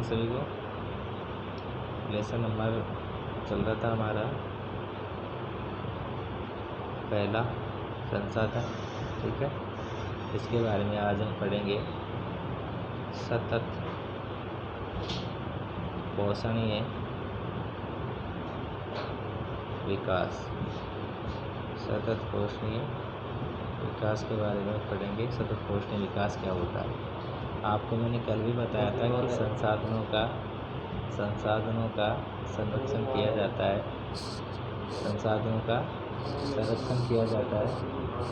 Morning सभी को। Lesson number चल रहा था हमारा पहला संसाधन, ठीक है। इसके बारे में आज हम पढ़ेंगे सतत पोषणीय विकास। सतत पोषणीय विकास के बारे में पढ़ेंगे। सतत पोषणीय विकास क्या होता है? आपको मैंने कल भी बताया था कि संसाधनों का संरक्षण किया जाता है। संसाधनों का संरक्षण किया जाता है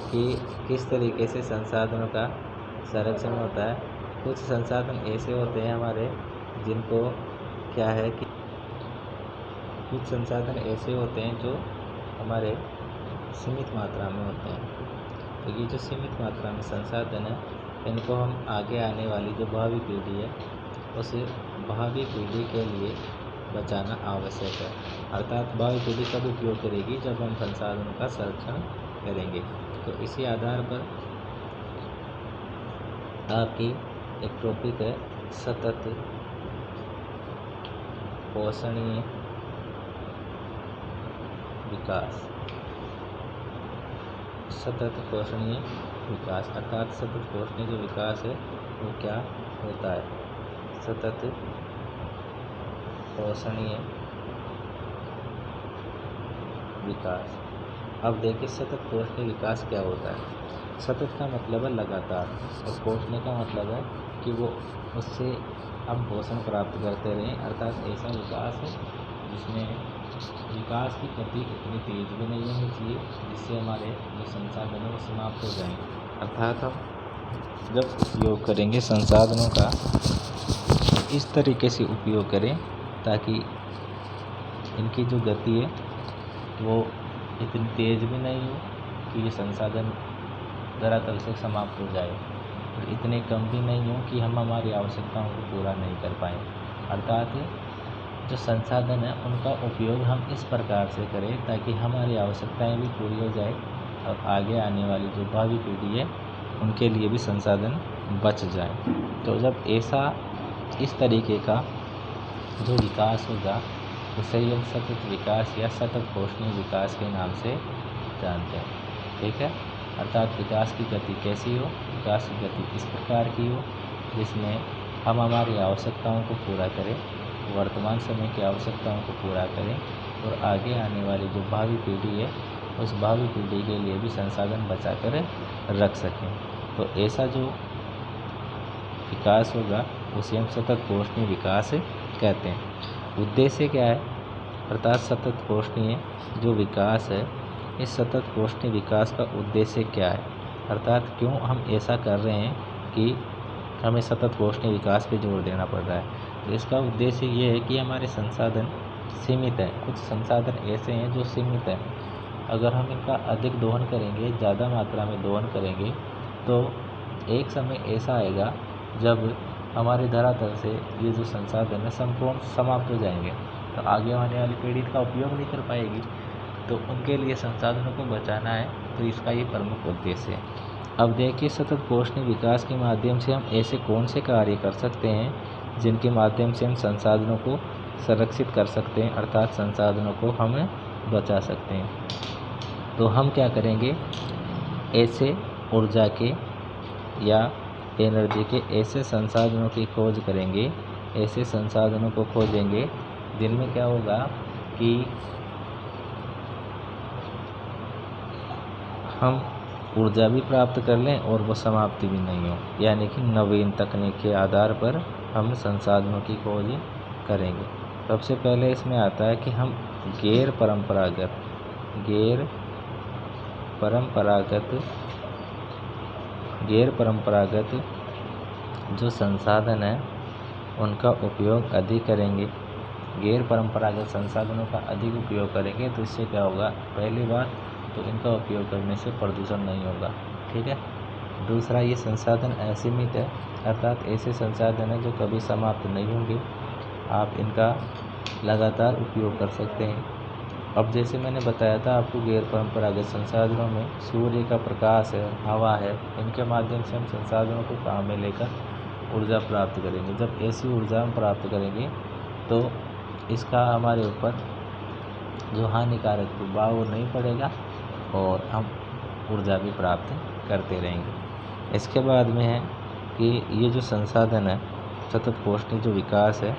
कि किस तरीके से संसाधनों का संरक्षण होता है। कुछ संसाधन ऐसे होते हैं हमारे जिनको क्या है कि कुछ संसाधन ऐसे होते हैं जो हमारे सीमित मात्रा में होते हैं। तो ये जो सीमित मात्रा में संसाधन है, इनको हम आगे आने वाली जो भावी पीढ़ी है उस भावी पीढ़ी के लिए बचाना आवश्यक है। अर्थात भावी पीढ़ी कब उपयोग करेगी? जब हम संसाधनों का संरक्षण करेंगे। तो इसी आधार पर आपकी एक टॉपिक है सतत पोषणीय विकास। सतत पोषणीय विकास अर्थात सतत पोषणीय जो विकास है वो क्या होता है? सतत पोषणीय विकास। अब देखिए सतत पोषणीय विकास क्या होता है। सतत का मतलब है लगातार और पोषणीय का मतलब है कि वो उससे हम पोषण प्राप्त करते रहें। अर्थात ऐसा विकास है जिसमें विकास की गति इतनी तेज भी नहीं होनी चाहिए जिससे हमारे जो संसाधन है वो समाप्त हो जाएंगे। अर्थात हम जब उपयोग करेंगे संसाधनों का इस तरीके से उपयोग करें ताकि इनकी जो गति है वो इतनी तेज भी नहीं हो कि ये संसाधन धरातल से समाप्त हो जाए और इतने कम भी नहीं हो कि हम हमारी आवश्यकताओं को पूरा नहीं कर पाएँ। अर्थात जो संसाधन है उनका उपयोग हम इस प्रकार से करें ताकि हमारी आवश्यकताएं भी पूरी हो जाए और आगे आने वाली जो भावी पीढ़ी है उनके लिए भी संसाधन बच जाए। तो जब ऐसा इस तरीके का जो विकास होगा उसे हम सतत विकास या सतत पोषणीय विकास के नाम से जानते हैं, ठीक है। अर्थात विकास की गति कैसी हो? विकास की गति इस प्रकार की हो जिसमें हम हमारी आवश्यकताओं को पूरा करें, वर्तमान समय की आवश्यकताओं को पूरा करें और आगे आने वाली जो भावी पीढ़ी है उस भावी पीढ़ी के लिए भी संसाधन बचा कर रख सकें। तो ऐसा जो विकास होगा उसे हम सतत पोषणीय विकास कहते हैं। उद्देश्य क्या है? अर्थात सतत पोषणीय जो विकास है, इस सतत पोषणीय विकास का उद्देश्य क्या है? अर्थात क्यों हम ऐसा कर रहे हैं कि हमें सतत पोषणीय विकास पे जोर देना पड़ रहा है? तो इसका उद्देश्य ये है कि हमारे संसाधन सीमित हैं। कुछ संसाधन ऐसे हैं जो सीमित हैं। अगर हम इनका अधिक दोहन करेंगे, ज़्यादा मात्रा में दोहन करेंगे तो एक समय ऐसा आएगा जब हमारे धरातल से ये जो संसाधन है संपूर्ण समाप्त हो जाएंगे। तो आगे आने वाली पीढ़ी का उपयोग नहीं कर पाएगी। तो उनके लिए संसाधनों को बचाना है, तो इसका ये प्रमुख उद्देश्य है। अब देखिए सतत पोषणीय विकास के माध्यम से हम ऐसे कौन से कार्य कर सकते हैं जिनके माध्यम से हम संसाधनों को संरक्षित कर सकते हैं, अर्थात संसाधनों को हम बचा सकते हैं। तो हम क्या करेंगे? ऐसे ऊर्जा के या एनर्जी के ऐसे संसाधनों की खोज करेंगे, ऐसे संसाधनों को खोजेंगे जिनमें क्या होगा कि हम ऊर्जा भी प्राप्त कर लें और वो समाप्ति भी नहीं हो। यानी कि नवीन तकनीक के आधार पर हम संसाधनों की खोज करेंगे। सबसे पहले इसमें आता है कि हम गैर परंपरागत जो संसाधन है उनका उपयोग अधिक करेंगे। गैर परंपरागत संसाधनों का अधिक उपयोग करेंगे तो इससे क्या होगा? पहली बात तो इनका उपयोग करने से प्रदूषण नहीं होगा, ठीक है। दूसरा, ये संसाधन असीमित है, अर्थात ऐसे संसाधन हैं जो कभी समाप्त नहीं होंगे। आप इनका लगातार उपयोग कर सकते हैं। अब जैसे मैंने बताया था आपको, गैर परंपरागत संसाधनों में सूर्य का प्रकाश है, हवा है, इनके माध्यम से हम संसाधनों को काम में लेकर ऊर्जा प्राप्त करेंगे। जब ऐसी ऊर्जा हम प्राप्त करेंगे तो इसका हमारे ऊपर जो हानिकारक प्रभाव वो नहीं पड़ेगा और हम ऊर्जा भी प्राप्त करते रहेंगे। इसके बाद में है कि ये जो संसाधन है सतत पोषणीय जो विकास है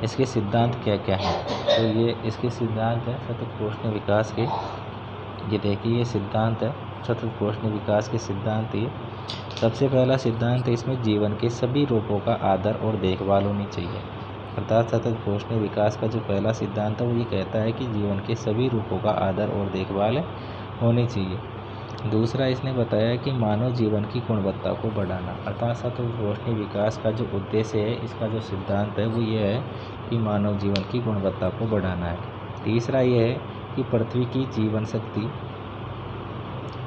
इसके सिद्धांत क्या क्या हैं। तो ये इसके सिद्धांत है सतत पोषणीय विकास के। ये देखिए ये सिद्धांत है सतत पोषणीय विकास के सिद्धांत। ये सबसे पहला सिद्धांत है इसमें जीवन के सभी रूपों का आदर और देखभाल होनी चाहिए। अर्थात सतत पोषणीय विकास का जो पहला सिद्धांत है वो ये कहता है कि जीवन के सभी रूपों का आदर और देखभाल होनी चाहिए। दूसरा इसने बताया कि मानव जीवन की गुणवत्ता को बढ़ाना। अर्थात सतत पोषणीय विकास का जो उद्देश्य है, इसका जो सिद्धांत है वो ये है कि मानव जीवन की गुणवत्ता को बढ़ाना है। तीसरा ये है कि पृथ्वी की जीवन शक्ति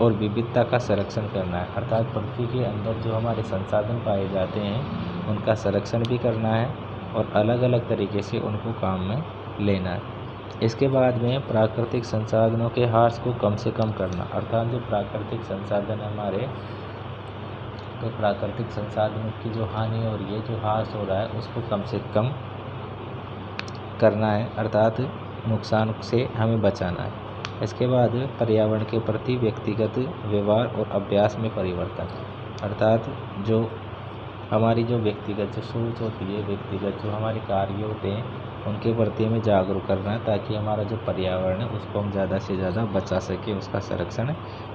और विविधता का संरक्षण करना है। अर्थात पृथ्वी के अंदर जो हमारे संसाधन पाए जाते हैं उनका संरक्षण भी करना है और अलग अलग तरीके से उनको काम में लेना है। इसके बाद में प्राकृतिक संसाधनों के ह्रास को कम से कम करना। अर्थात जो प्राकृतिक संसाधन हमारे, तो प्राकृतिक संसाधनों की जो हानि हो रही है, जो ह्रास हो रहा है, उसको कम से कम करना है। अर्थात नुकसान से हमें बचाना है। इसके बाद पर्यावरण के प्रति व्यक्तिगत व्यवहार और अभ्यास में परिवर्तन। अर्थात जो हमारी जो व्यक्तिगत जो सोच होती है, व्यक्तिगत जो हमारे कार्य होते हैं उनके प्रति हमें जागरूक करना है ताकि हमारा जो पर्यावरण है उसको हम ज़्यादा से ज़्यादा बचा सकें, उसका संरक्षण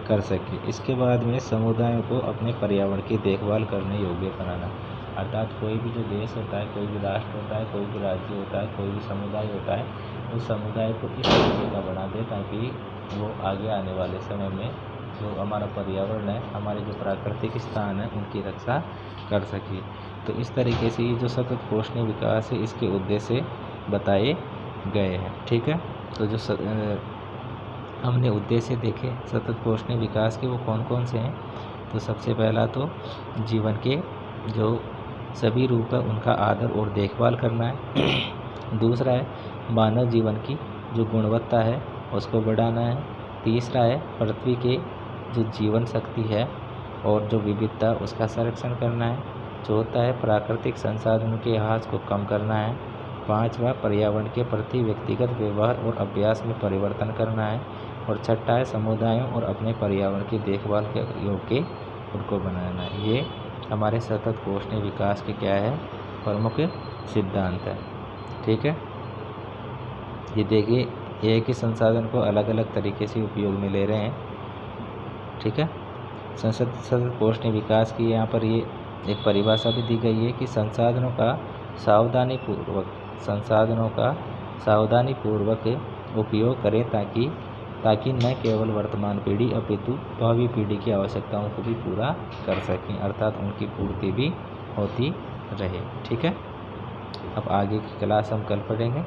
कर सकें। इसके बाद में समुदायों को अपने पर्यावरण की देखभाल करने योग्य बनाना। अर्थात कोई भी जो देश होता है, कोई भी राष्ट्र होता है, कोई भी राज्य होता है, कोई भी समुदाय होता है, उस समुदाय को इस तरीके का बना दे ताकि वो आगे आने वाले समय में जो हमारा पर्यावरण है, हमारे जो प्राकृतिक स्थान है, उनकी रक्षा कर सके। तो इस तरीके से ये जो सतत पोषणीय विकास है इसके उद्देश्य बताए गए हैं। ठीक है, तो जो हमने उद्देश्य देखे सतत पोषणीय विकास के वो कौन कौन से हैं। तो सबसे पहला तो जीवन के जो सभी रूप है उनका आदर और देखभाल करना है। दूसरा है मानव जीवन की जो गुणवत्ता है उसको बढ़ाना है। तीसरा है पृथ्वी के जो जीवन शक्ति है और जो विविधता उसका संरक्षण करना है। चौथा है प्राकृतिक संसाधनों के ह्रास को कम करना है। पांचवा पर्यावरण के प्रति व्यक्तिगत व्यवहार और अभ्यास में परिवर्तन करना है। और छठा है समुदायों और अपने पर्यावरण की देखभाल के योग्य उनको बनाना है। ये हमारे सतत पोषणीय विकास के क्या है प्रमुख सिद्धांत है। ठीक है, ये देखिए एक ही संसाधन को अलग अलग तरीके से उपयोग में ले रहे हैं। ठीक है, सतत पोषणीय विकास की यहाँ पर ये एक परिभाषा भी दी गई है कि संसाधनों का सावधानीपूर्वक उपयोग करें ताकि न केवल वर्तमान पीढ़ी अपितु भावी पीढ़ी की आवश्यकताओं को भी पूरा कर सकें। अर्थात उनकी पूर्ति भी होती रहे। ठीक है, अब आगे की क्लास हम कल पढ़ेंगे।